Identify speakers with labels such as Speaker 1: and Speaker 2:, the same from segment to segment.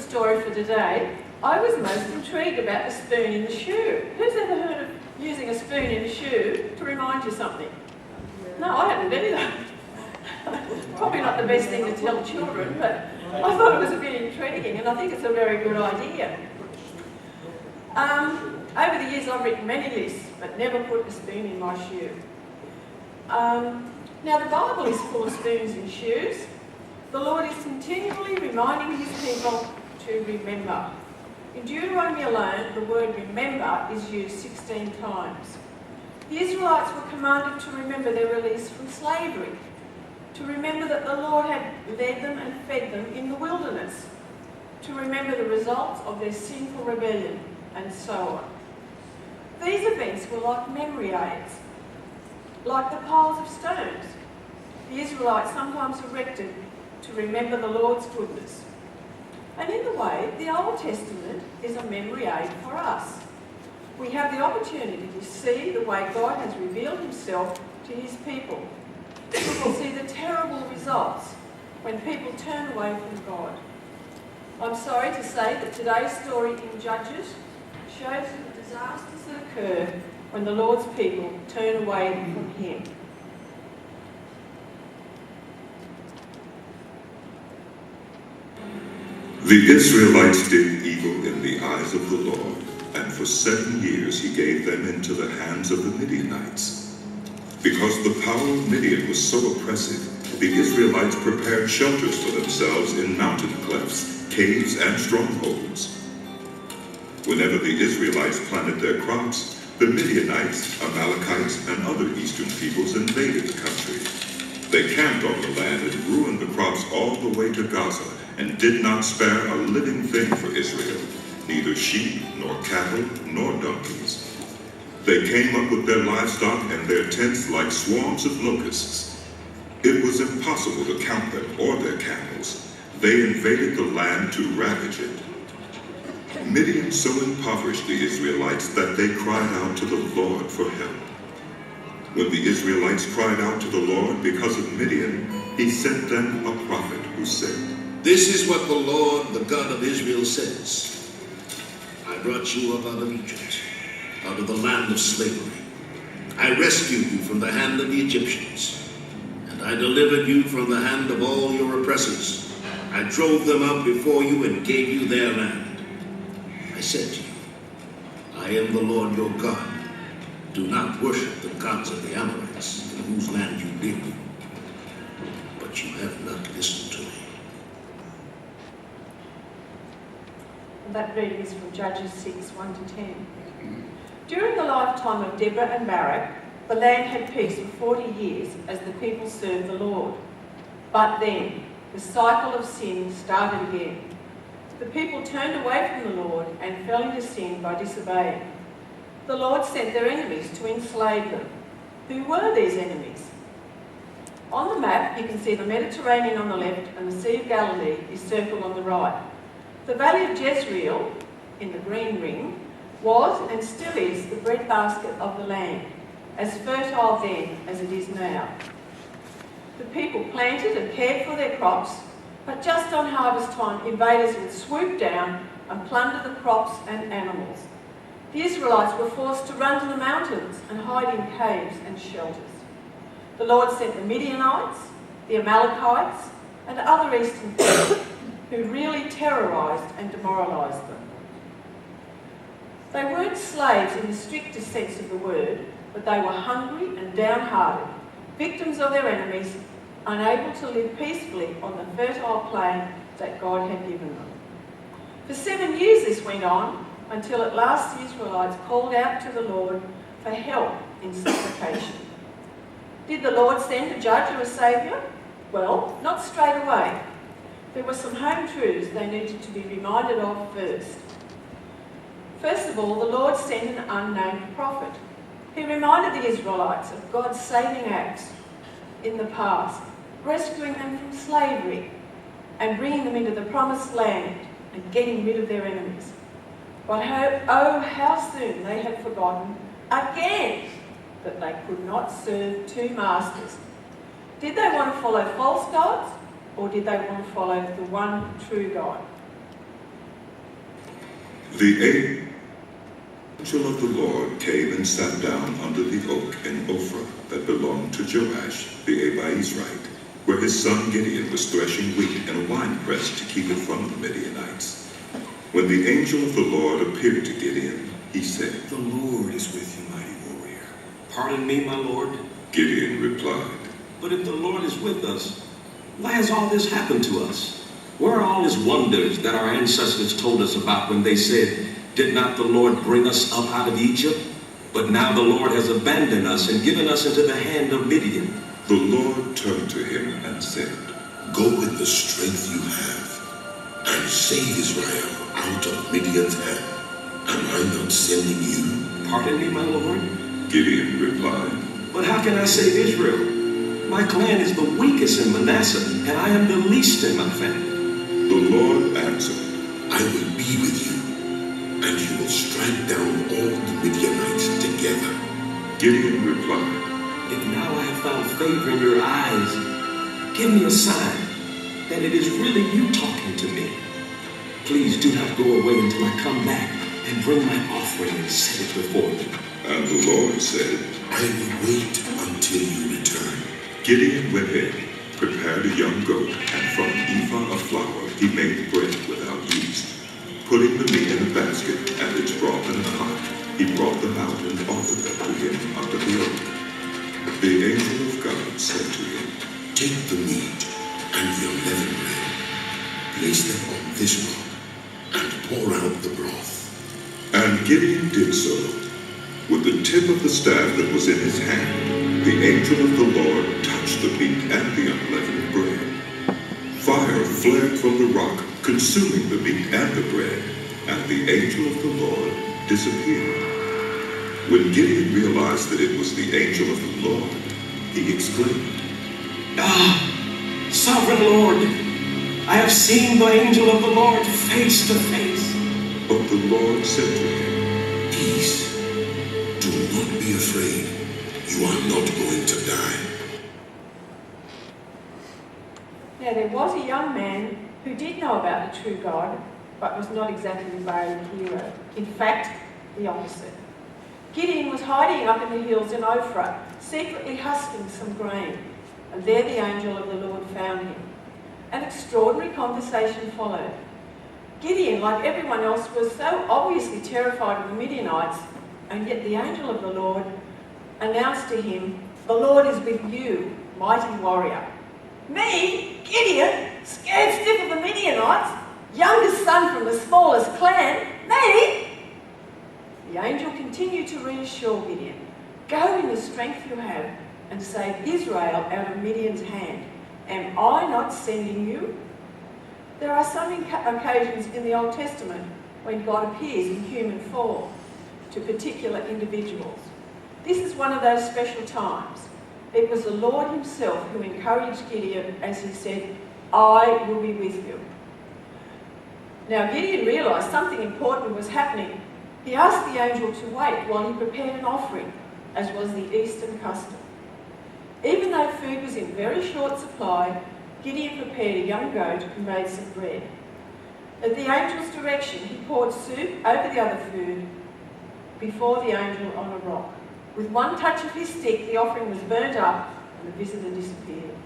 Speaker 1: story for today, I was most intrigued about the spoon in the shoe. Who's ever heard of using a spoon in a shoe to remind you something? No, I hadn't either. Probably not the best thing to tell children, but I thought it was a bit intriguing, and I think it's a very good idea. Over the years I've written many lists, but never put a spoon in my shoe. Now the Bible is full of spoons in shoes. The Lord is continually reminding his people to remember. In Deuteronomy alone, the word remember is used 16 times. The Israelites were commanded to remember their release from slavery, to remember that the Lord had led them and fed them in the wilderness, to remember the results of their sinful rebellion, and so on. These events were like memory aids, like the piles of stones the Israelites sometimes erected to remember the Lord's goodness. And in a way, the Old Testament is a memory aid for us. We have the opportunity to see the way God has revealed himself to his people. We will see the terrible results when people turn away from God. I'm sorry to say that today's story in Judges shows the disasters that occur when the Lord's people turn away from him.
Speaker 2: The Israelites did evil in the eyes of the Lord, and for 7 years he gave them into the hands of the Midianites. Because the power of Midian was so oppressive, the Israelites prepared shelters for themselves in mountain clefts, caves, and strongholds. Whenever the Israelites planted their crops, the Midianites, Amalekites, and other eastern peoples invaded the country. They camped on the land and ruined the crops all the way to Gaza, and did not spare a living thing for Israel, neither sheep, nor cattle, nor donkeys. They came up with their livestock and their tents like swarms of locusts. It was impossible to count them or their camels. They invaded the land to ravage it. Midian so impoverished the Israelites that they cried out to the Lord for help. When the Israelites cried out to the Lord because of Midian, he sent them a prophet who said,
Speaker 3: "This is what the Lord, the God of Israel, says. I brought you up out of Egypt, out of the land of slavery. I rescued you from the hand of the Egyptians, and I delivered you from the hand of all your oppressors. I drove them out before you and gave you their land. I said to you, I am the Lord your God. Do not worship the gods of the Amorites, in whose land you live. But you have not listened to me."
Speaker 1: That reading is from Judges 6, 1-10. During the lifetime of Deborah and Barak, the land had peace for 40 years as the people served the Lord. But then, the cycle of sin started again. The people turned away from the Lord and fell into sin by disobeying. The Lord sent their enemies to enslave them. Who were these enemies? On the map, you can see the Mediterranean on the left and the Sea of Galilee is circled on the right. The valley of Jezreel, in the green ring, was and still is the breadbasket of the land, as fertile then as it is now. The people planted and cared for their crops, but just on harvest time, invaders would swoop down and plunder the crops and animals. The Israelites were forced to run to the mountains and hide in caves and shelters. The Lord sent the Midianites, the Amalekites, and other eastern peoples who really terrorised and demoralised them. They weren't slaves in the strictest sense of the word, but they were hungry and downhearted, victims of their enemies, unable to live peacefully on the fertile plain that God had given them. For 7 years this went on, until at last the Israelites called out to the Lord for help in supplication. Did the Lord send a judge or a saviour? Well, not straight away. There were some home truths they needed to be reminded of first. First of all, the Lord sent an unnamed prophet. He reminded the Israelites of God's saving acts in the past, rescuing them from slavery and bringing them into the promised land and getting rid of their enemies. But how soon they had forgotten again that they could not serve two masters. Did they want to follow false gods, or did they want to follow the one true God?
Speaker 2: The angel of the Lord came and sat down under the oak in Ophrah that belonged to Joash the Abiezrite, where his son Gideon was threshing wheat in a winepress to keep it from the Midianites. When the angel of the Lord appeared to Gideon, he said,
Speaker 4: "The Lord is with you, mighty warrior." "Pardon me, my lord."
Speaker 2: Gideon replied,
Speaker 4: "But if the Lord is with us, why has all this happened to us? Where are all his wonders that our ancestors told us about when they said, 'Did not the Lord bring us up out of Egypt?' But now the Lord has abandoned us and given us into the hand of Midian."
Speaker 2: The Lord turned to him and said,
Speaker 3: Go with the strength you have and save Israel out of Midian's hand. Am I not sending you?
Speaker 4: "Pardon me, my lord."
Speaker 2: Gideon replied,
Speaker 4: "But how can I save Israel? My clan is the weakest in Manasseh, and I am the least in my family."
Speaker 2: The Lord answered,
Speaker 3: I will be with you, and you will strike down all the Midianites together.
Speaker 2: Gideon replied,
Speaker 4: "If now I have found favor in your eyes, give me a sign that it is really you talking to me. Please do not go away until I come back and bring my offering and set it before you."
Speaker 2: and the Lord said,
Speaker 3: I will wait until you return.
Speaker 2: Gideon went in, prepared a young goat, and from an ephah of flour he made bread without yeast. Putting the meat in a basket and its broth in a pot, he brought them out and offered them to him under the oak. The angel of God said to him,
Speaker 3: Take the meat and the unleavened bread, place them on this rock, and pour out the broth.
Speaker 2: and Gideon did so. With the tip of the staff that was in his hand, the angel of the Lord touched the meat and the unleavened bread. Fire flared from the rock, consuming the meat and the bread, and the angel of the Lord disappeared. When Gideon realized that it was the angel of the Lord, he exclaimed,
Speaker 4: "Ah, sovereign Lord, I have seen the angel of the Lord face to face."
Speaker 2: But the Lord said to him,
Speaker 3: Peace. Do not be afraid. You are not going to die.
Speaker 1: Now there was a young man who did know about the true God, but was not exactly the brave hero. In fact, the opposite. Gideon was hiding up in the hills in Ophrah, secretly husking some grain, and there the angel of the Lord found him. An extraordinary conversation followed. Gideon, like everyone else, was so obviously terrified of the Midianites, and yet the angel of the Lord announced to him, "The Lord is with you, mighty warrior." Me, Gideon, scared stiff of the Midianites, youngest son from the smallest clan, me? The angel continued to reassure Gideon, "Go in the strength you have and save Israel out of Midian's hand. Am I not sending you?" There are some occasions in the Old Testament when God appears in human form to particular individuals. This is one of those special times. It was the Lord himself who encouraged Gideon as he said, "I will be with you." Now Gideon realised something important was happening. He asked the angel to wait while he prepared an offering, as was the Eastern custom. Even though food was in very short supply, Gideon prepared a young goat and made some bread. At the angel's direction, he poured soup over the other food before the angel on a rock. With one touch of his stick, the offering was burnt up and the visitor disappeared.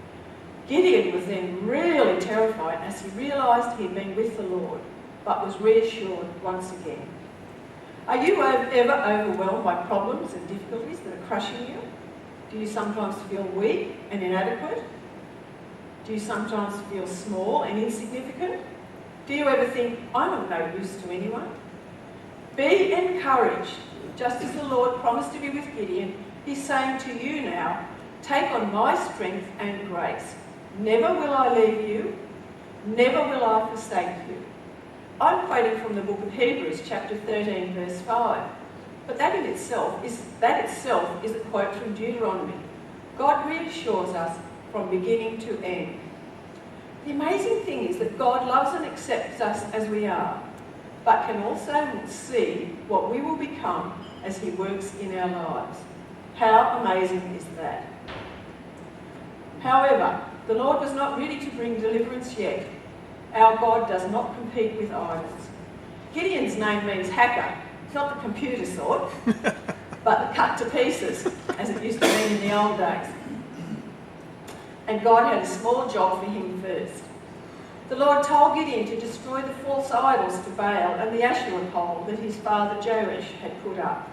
Speaker 1: Gideon was then really terrified as he realised he had been with the Lord, but was reassured once again. Are you ever overwhelmed by problems and difficulties that are crushing you? Do you sometimes feel weak and inadequate? Do you sometimes feel small and insignificant? Do you ever think, "I'm of no use to anyone"? Be encouraged. Just as the Lord promised to be with Gideon, he's saying to you now, "Take on my strength and grace. Never will I leave you. Never will I forsake you." I'm quoting from the book of Hebrews, chapter 13, verse 5. But that itself is a quote from Deuteronomy. God reassures us from beginning to end. The amazing thing is that God loves and accepts us as we are, but can also see what we will become as he works in our lives. How amazing is that? However, the Lord was not ready to bring deliverance yet. Our God does not compete with idols. Gideon's name means hacker. It's not the computer sort, but the cut to pieces, as it used to mean in the old days. And God had a small job for him first. The Lord told Gideon to destroy the false idols to Baal and the Asherah pole that his father Joash had put up.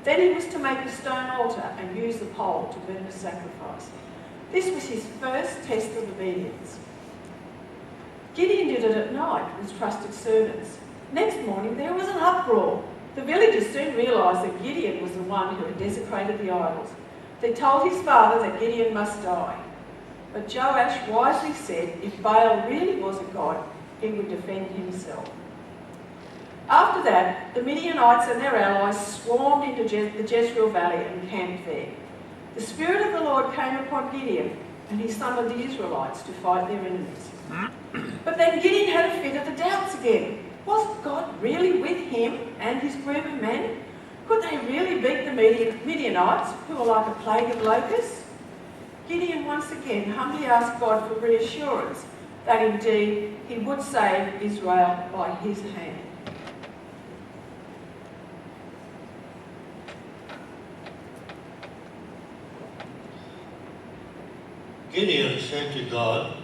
Speaker 1: Then he was to make a stone altar and use the pole to burn a sacrifice. This was his first test of obedience. Gideon did it at night with trusted servants. Next morning there was an uproar. The villagers soon realised that Gideon was the one who had desecrated the idols. They told his father that Gideon must die. But Joash wisely said if Baal really was a god, he would defend himself. After that, the Midianites and their allies swarmed into the Jezreel Valley and camped there. The Spirit of the Lord came upon Gideon, and he summoned the Israelites to fight their enemies. But then Gideon had a fit of the doubts again. Was God really with him and his group of men? Could they really beat the Midianites, who were like a plague of locusts? Gideon once again humbly asked God for reassurance that indeed he would save Israel by his hand.
Speaker 5: Gideon said to God,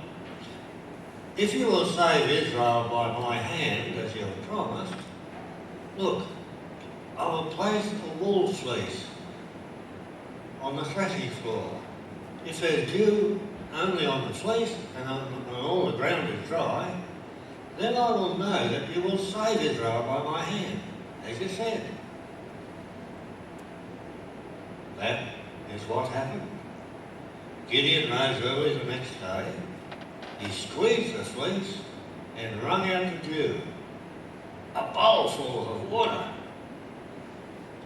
Speaker 5: "If you will save Israel by my hand, as you have promised, look, I will place a wool fleece on the threshing floor. If there's dew only on the fleece and all the ground is dry, then I will know that you will save Israel by my hand, as you said." That is what happened. Gideon rose early the next day. He squeezed the fleece and wrung out the dew, a bowl full of water.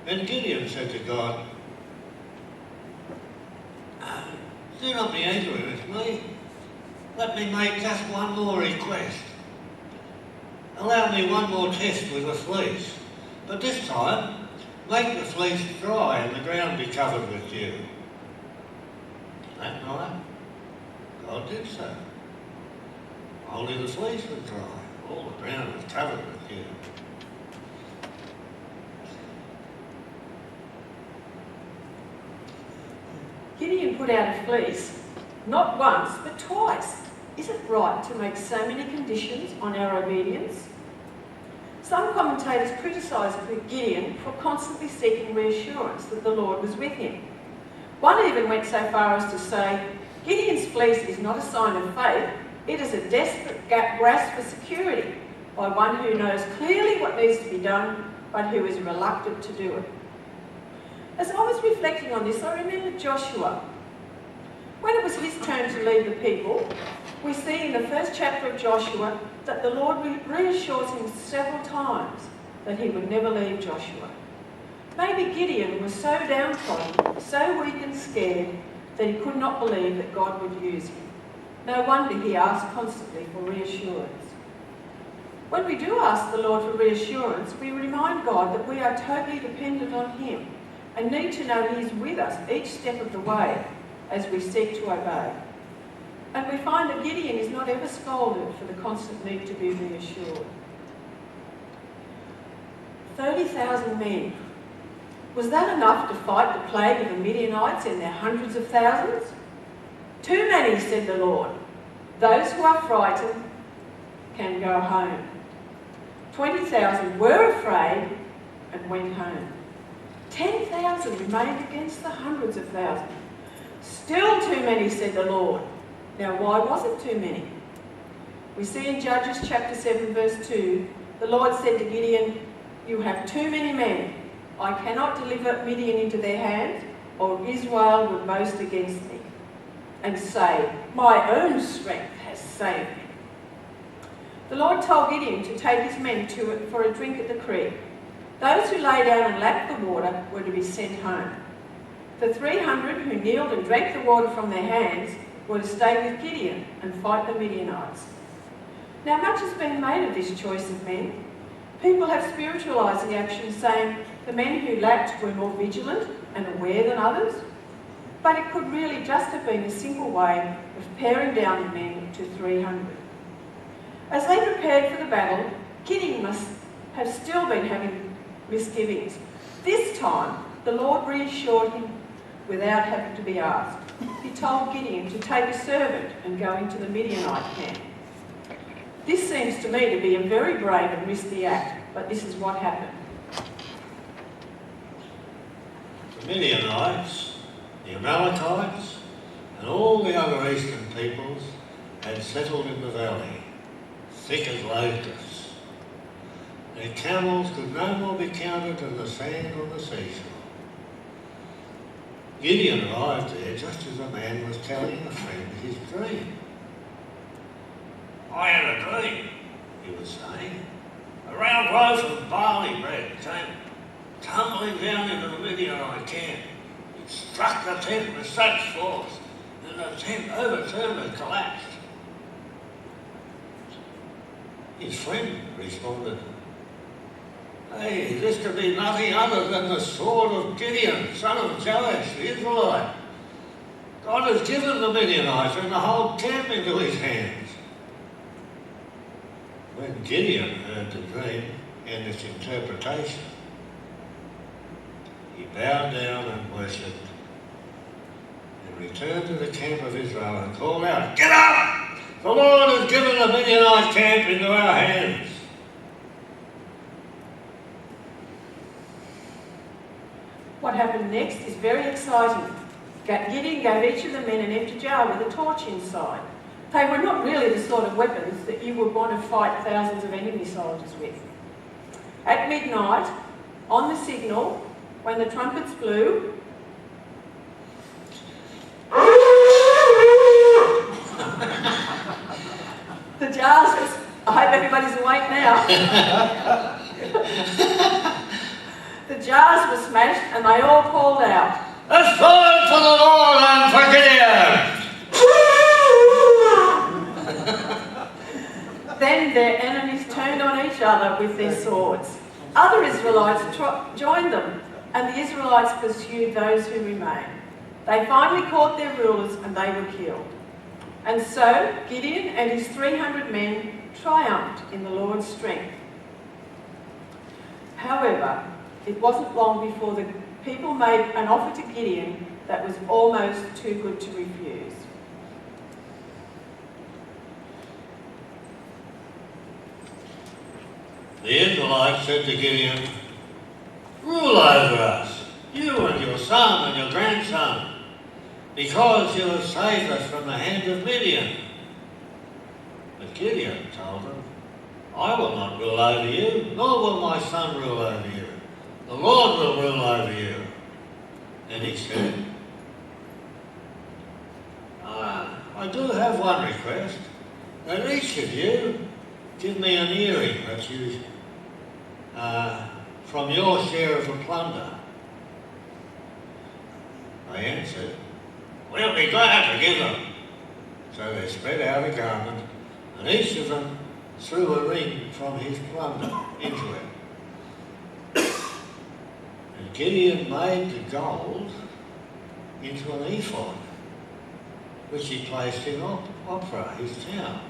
Speaker 5: And Gideon said to God, "Do not be angry with me. Let me make just one more request. Allow me one more test with the fleece, but this time make the fleece dry and the ground be covered with dew." That night, God did so. Only the fleece was dry. All the ground was covered with dew.
Speaker 1: Gideon put out a fleece, not once, but twice. Is it right to make so many conditions on our obedience? Some commentators criticised Gideon for constantly seeking reassurance that the Lord was with him. One even went so far as to say, Gideon's fleece is not a sign of faith, it is a desperate grasp for security by one who knows clearly what needs to be done, but who is reluctant to do it. As I was reflecting on this, I remembered Joshua. When it was his turn to lead the people, we see in the first chapter of Joshua that the Lord reassures him several times that he would never leave Joshua. Maybe Gideon was so downtrodden, so weak and scared, that he could not believe that God would use him. No wonder he asked constantly for reassurance. When we do ask the Lord for reassurance, we remind God that we are totally dependent on him and need to know he is with us each step of the way as we seek to obey. And we find that Gideon is not ever scolded for the constant need to be reassured. 30,000 men. Was that enough to fight the plague of the Midianites in their hundreds of thousands? Too many, said the Lord. Those who are frightened can go home. 20,000 were afraid and went home. 10,000 remained against the hundreds of thousands. Still too many, said the Lord. Now why was it too many? We see in Judges chapter 7 verse 2, the Lord said to Gideon, "You have too many men. I cannot deliver Midian into their hands, or Israel would boast against me and say, my own strength has saved me." The Lord told Gideon to take his men for a drink at the creek. Those who lay down and lapped the water were to be sent home. The 300 who kneeled and drank the water from their hands were to stay with Gideon and fight the Midianites. Now much has been made of this choice of men. People have spiritualised the action, saying the men who lapped were more vigilant and aware than others. But it could really just have been a simple way of paring down the men to 300. As they prepared for the battle, Gideon must have still been having misgivings. This time, the Lord reassured him without having to be asked. He told Gideon to take a servant and go into the Midianite camp. This seems to me to be a very brave and risky act, but this is what happened.
Speaker 5: The Midianites, the Amalekites, and all the other eastern peoples had settled in the valley, thick as locusts. Their camels could no more be counted than the sand on the seashore. Gideon arrived there just as a man was telling a friend his dream. "I had a dream," he was saying. "A round loaf of barley bread came tumbling down into the Midianite camp. It struck the tent with such force that the tent overturned and collapsed." His friend responded, "Hey, this could be nothing other than the sword of Gideon, son of Joash, the Israelite. God has given the Midianites and the whole camp into his hands." When Gideon heard the dream and its interpretation, he bowed down and worshipped, and returned to the camp of Israel and called out, "Get up! The Lord has given the Midianite camp into our hands."
Speaker 1: What happened next is very exciting. Gideon gave each of the men an empty jar with a torch inside. They were not really the sort of weapons that you would want to fight thousands of enemy soldiers with. At midnight, on the signal, when the trumpets blew, the jars was, I hope everybody's awake now. The jars were smashed and they all called out,
Speaker 5: "A sword for the Lord and for Gideon!"
Speaker 1: Then their enemies turned on each other with their swords. Other Israelites joined them, and the Israelites pursued those who remained. They finally caught their rulers and they were killed. And so Gideon and his 300 men triumphed in the Lord's strength. However, it wasn't long before the people made an offer to Gideon that was almost too good to refuse.
Speaker 5: The Israelites said to Gideon, "Rule over us, you and your son and your grandson, because you have saved us from the hand of Midian." But Gideon told them, "I will not rule over you, nor will my son rule over you. The Lord will rule over you." And he said, I do have one request, that each of you give me an earring that you, from your share of the plunder." They answered, "We'll be glad to give them." So they spread out a garment, and each of them threw a ring from his plunder into it. And Gideon made the gold into an ephod, which he placed in Ophrah, his town.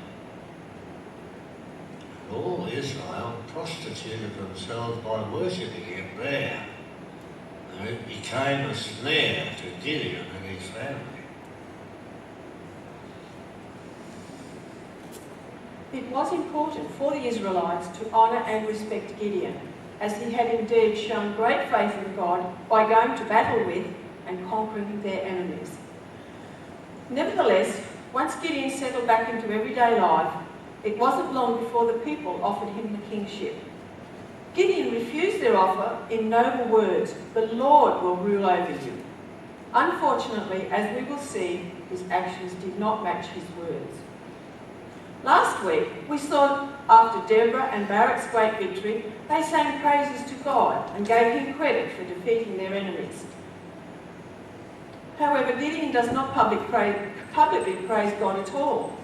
Speaker 5: And all Israel prostituted themselves by worshipping him there. And it became a snare to Gideon and his family.
Speaker 1: It was important for the Israelites to honour and respect Gideon, as he had indeed shown great faith in God by going to battle with and conquering their enemies. Nevertheless, once Gideon settled back into everyday life, it wasn't long before the people offered him the kingship. Gideon refused their offer in noble words, "The Lord will rule over you." Unfortunately, as we will see, his actions did not match his words. Last week, we saw after Deborah and Barak's great victory, they sang praises to God and gave him credit for defeating their enemies. However, Gideon does not publicly praise God at all,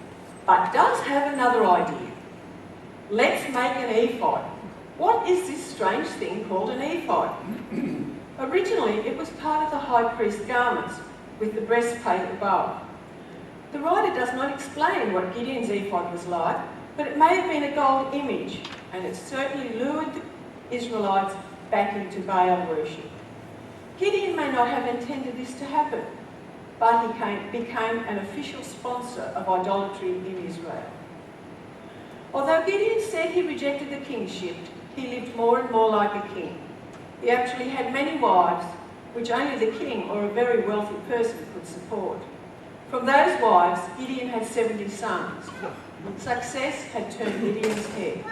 Speaker 1: but does have another idea. Let's make an ephod. What is this strange thing called an ephod? Originally, it was part of the high priest's garments, with the breastplate above. The writer does not explain what Gideon's ephod was like, but it may have been a gold image and it certainly lured the Israelites back into Baal worship. Gideon may not have intended this to happen, but he became an official sponsor of idolatry in Israel. Although Gideon said he rejected the kingship, he lived more and more like a king. He actually had many wives, which only the king or a very wealthy person could support. From those wives, Gideon had 70 sons. Success had turned Gideon's head.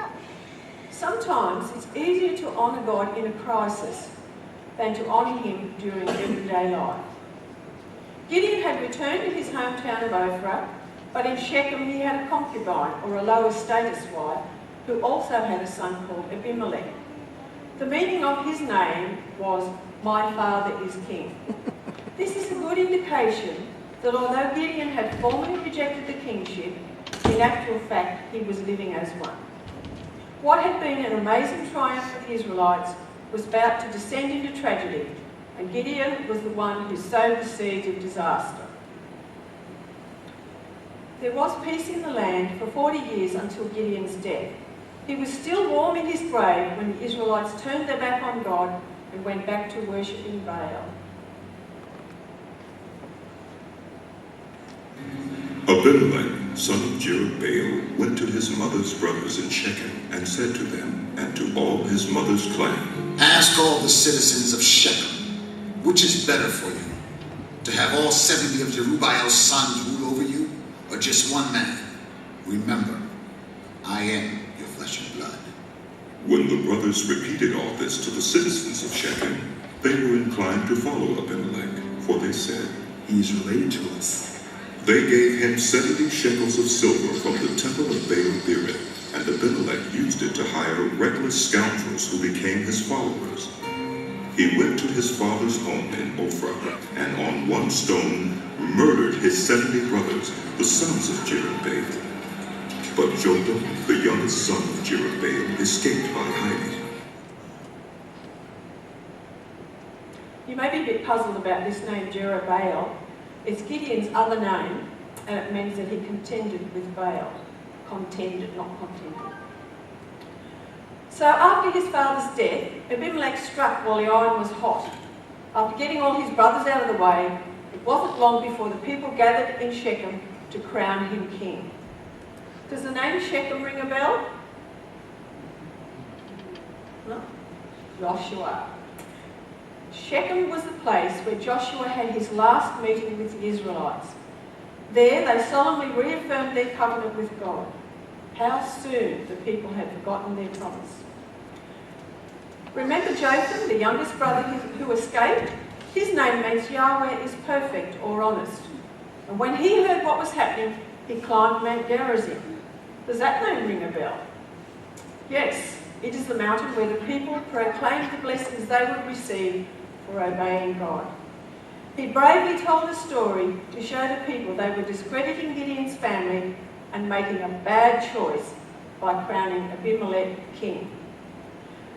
Speaker 1: Sometimes it's easier to honour God in a crisis than to honour him during everyday life. Gideon had returned to his hometown of Ophrah, but in Shechem he had a concubine, or a lower status wife, who also had a son called Abimelech. The meaning of his name was, "My father is king." This is a good indication that although Gideon had formally rejected the kingship, in actual fact he was living as one. What had been an amazing triumph for the Israelites was about to descend into tragedy, and Gideon was the one who sowed the seeds of disaster. There was peace in the land for 40 years until Gideon's death. He was still warm in his grave when the Israelites turned their back on God and went back to worshipping Baal.
Speaker 2: Abimelech, son of Jerubbaal, went to his mother's brothers in Shechem and said to them and to all his mother's clan,
Speaker 6: "Ask all the citizens of Shechem, which is better for you, to have all 70 of Jerubbaal's sons rule over you, or just one man? Remember, I am your flesh and blood."
Speaker 2: When the brothers repeated all this to the citizens of Shechem, they were inclined to follow Abimelech, for they said,
Speaker 6: "He is related to us."
Speaker 2: They gave him 70 shekels of silver from the temple of Baal-Berith, and Abimelech used it to hire reckless scoundrels who became his followers. He went to his father's home in Ophrah, and on one stone murdered his 70 brothers, the sons of Jerubbaal. But Jotham, the youngest son of Jerubbaal, escaped by hiding.
Speaker 1: You may be a bit puzzled about this name Jerubbaal. It's Gideon's other name, and it means that he contended with Baal. Contended, not contended. So after his father's death, Abimelech struck while the iron was hot. After getting all his brothers out of the way, it wasn't long before the people gathered in Shechem to crown him king. Does the name Shechem ring a bell? No? Joshua. Shechem was the place where Joshua had his last meeting with the Israelites. There they solemnly reaffirmed their covenant with God. How soon the people had forgotten their promise. Remember Jotham, the youngest brother who escaped? His name means Yahweh is perfect or honest. And when he heard what was happening, he climbed Mount Gerizim. Does that name ring a bell? Yes, it is the mountain where the people proclaimed the blessings they would receive for obeying God. He bravely told a story to show the people they were discrediting Gideon's family and making a bad choice by crowning Abimelech king.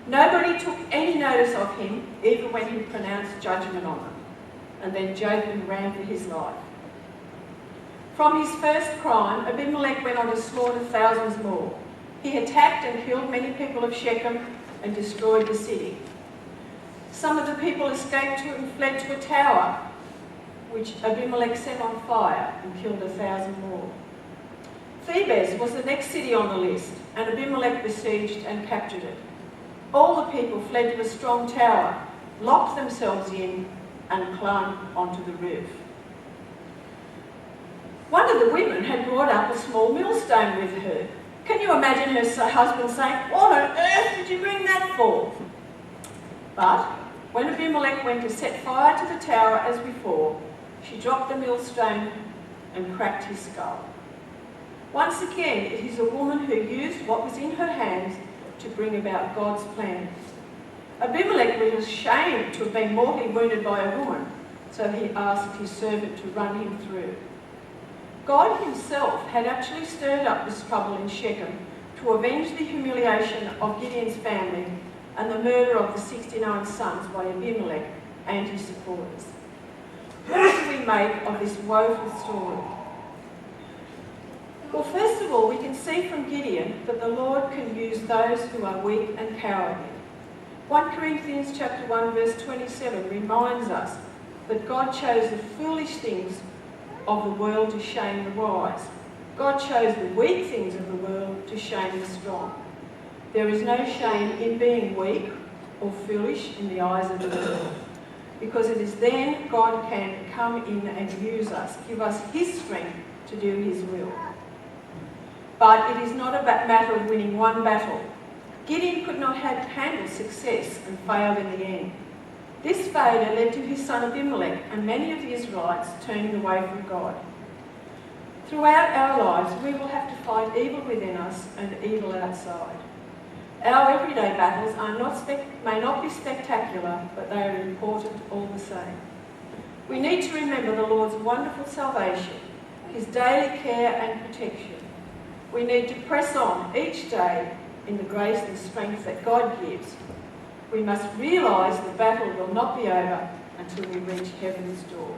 Speaker 1: Nobody took any notice of him, even when he pronounced judgment on them. And then Jotham ran for his life. From his first crime, Abimelech went on to slaughter thousands more. He attacked and killed many people of Shechem and destroyed the city. Some of the people escaped and fled to a tower, which Abimelech set on fire and killed 1,000 more. Thebes was the next city on the list, and Abimelech besieged and captured it. All the people fled to a strong tower, locked themselves in, and climbed onto the roof. One of the women had brought up a small millstone with her. Can you imagine her husband saying, "What on earth did you bring that for?" But when Abimelech went to set fire to the tower as before, she dropped the millstone and cracked his skull. Once again, it is a woman who used what was in her hands to bring about God's plan. Abimelech was ashamed to have been mortally wounded by a woman, so he asked his servant to run him through. God himself had actually stirred up this trouble in Shechem to avenge the humiliation of Gideon's family and the murder of the 69 sons by Abimelech and his supporters. What do we make of this woeful story? Well, first of all, we can see from Gideon that the Lord can use those who are weak and cowardly. 1 Corinthians chapter 1 verse 27 reminds us that God chose the foolish things of the world to shame the wise. God chose the weak things of the world to shame the strong. There is no shame in being weak or foolish in the eyes of the world, because it is then God can come in and use us, give us his strength to do his will. But it is not a matter of winning one battle. Gideon could not handle success and failed in the end. This failure led to his son Abimelech and many of the Israelites turning away from God. Throughout our lives, we will have to fight evil within us and evil outside. Our everyday battles may not be spectacular, but they are important all the same. We need to remember the Lord's wonderful salvation, his daily care and protection. We need to press on each day in the grace and strength that God gives. We must realise the battle will not be over until we reach heaven's door.